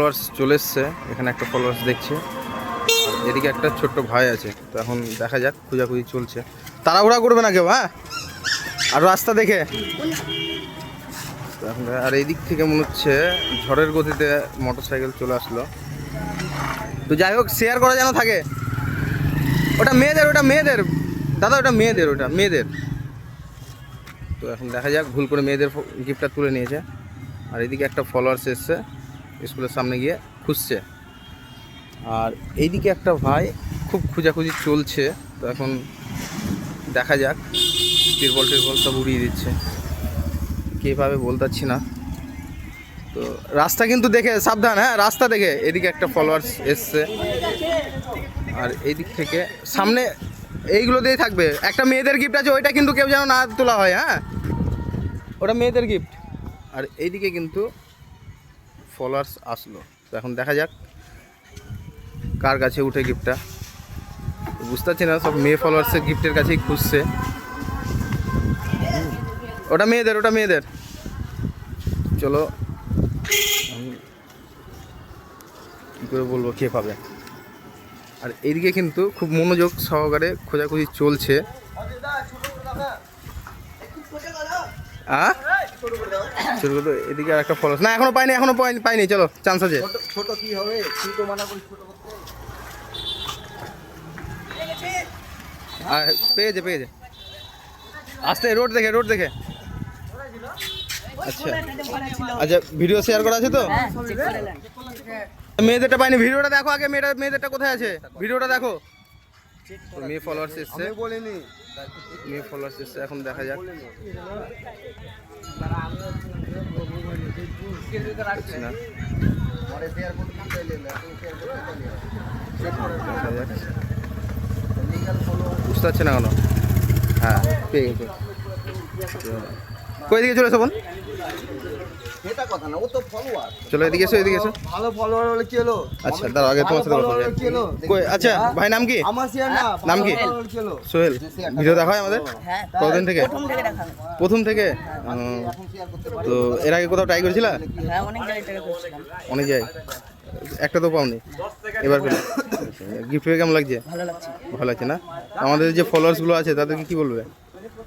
Followers চলে এসছে, এখানে একটা ফলোয়ার্স দেখছে, এদিকে একটা ছোট্ট ভাই আছে। তো এখন দেখা যাক, খোঁজাখুঁজি চলছে। তাড়াহুড়া করবে না কেউ, হ্যাঁ, আর রাস্তা দেখে। এখন আর এই দিক থেকে মনে হচ্ছে ঝড়ের গতিতে মোটর সাইকেল চলে আসলো। তো যাই হোক, শেয়ার করা যেন থাকে। ওটা মেয়েদের, ওটা মেয়েদের দাদা, ওটা মেয়েদের, ওটা মেয়েদের। তো এখন দেখা যাক, ভুল করে মেয়েদের গিফটটা তুলে নিয়েছে। আর এদিকে একটা ফলোয়ার্স এসছে, স্কুলের সামনে গিয়ে খুঁজছে। আর এইদিকে একটা ভাই, খুব খোঁজাখুঁজি চলছে। তো এখন দেখা যাক, তিরবল সব উড়িয়ে দিচ্ছে, কে পাবে বলতে পারছি না। তো রাস্তা কিন্তু দেখে সাবধান, হ্যাঁ, রাস্তা দেখে। এদিকে একটা ফলোয়ার্স এসছে, আর এই দিক থেকে সামনে এইগুলো দিয়েই থাকবে। একটা মেয়েদের গিফট আছে, ওইটা কিন্তু কেউ যেন না তোলা হয়, হ্যাঁ, ওটা মেয়েদের গিফট। আর এইদিকে কিন্তু ফলোয়ার্স আসলো। তো এখন দেখা যাক কার কাছে উঠে গিফটটা। বুঝতে পারছি না, সব মেয়ে ফলোয়ার্সের গিফটের কাছেই খুঁজছে। ওটা মেয়েদের, ওটা মেয়েদের। চলো, কী করে বলবো কে পাবে। আর এইদিকে কিন্তু খুব মনোযোগ সহকারে খোঁজাখুঁজি চলছে। তো এদিকে আর একটা ফলোয়ার্স না, এখনো পাইনি, এখনো পাইনি। চলো, চান্স আছে। ছোট কি হবে, ছোট মানা করি ছোট করতে। আর পেয়েছে, পেয়েছে। আস্তে, রোড দেখে, রোড দেখে। আচ্ছা আচ্ছা, ভিডিও শেয়ার করা আছে তো? মেয়েদেরটা পাইনি, ভিডিওটা দেখো আগে। মেয়েদেরটা কোথায় আছে, ভিডিওটা দেখো। মেয়ে ফলোয়ার্স এসছে, বলিনি মেয়ে ফলোয়ার্স এসছে, এখন দেখা যাক। না, বুঝতে পারছে না কেন। হ্যাঁ, পেয়ে গেছে। কই দিকে চলে এসো বোন, এটা কথা না, ও তো ফলোয়ার। চলো এদিকে এসো, এদিকে এসো। ভালো ফলোয়ার হলে কি হলো? আচ্ছা দাঁড়াও, আগে তোমার সাথে কথা বলি। কি হলো? কই, আচ্ছা ভাই নাম কি? আমার শেয়ার না, নাম কি? কি হলো? সোহেল। ভিডিও দেখা হয় আমাদের কতদিন থেকে? প্রথম থেকে। তো এর আগে কোথাও ট্রাই করেছিলা? অনেক জায়গায়, একটা তো পাওনি, এবার পেলে। গিফট পেয়ে কেমন লাগছে? ভালো লাগছে না? আমাদের যে ফলোয়ার্সগুলো আছে তাদেরকে কি বলবে?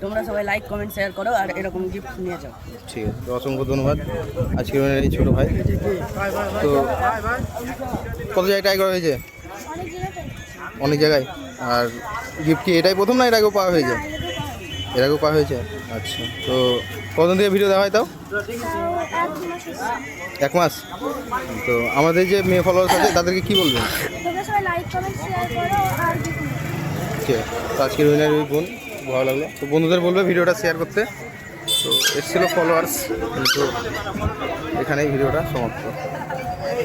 তোমরা সবাই লাইক কমেন্ট শেয়ার করো আর এরকম গিফট নিয়ে যাও। ঠিক আছে, অসংখ্য ধন্যবাদ। আজকে এই ছোটো ভাই। তো কত জায়গায় ট্রাই করা হয়েছে? অনেক জায়গায়। আর গিফট কি এটাই প্রথম না এর আগেও পাওয়া হয়েছে? এর আগেও পাওয়া হয়েছে। আচ্ছা, তো কতদিন থেকে ভিডিও দেওয়া হয় তাও? 1 মাস। তো আমাদের যে মেয়ে ফলোয়ার্স আছে তাদেরকে কি বলবেন? ঠিক আছে, তো আজকের উইনার ওই বোন, ভালো লাগলো। তো বন্ধুদের বলবে ভিডিওটা শেয়ার করতে। তো এসেছিলো ফলোয়ার্স, কিন্তু এখানেই ভিডিওটা সমাপ্ত।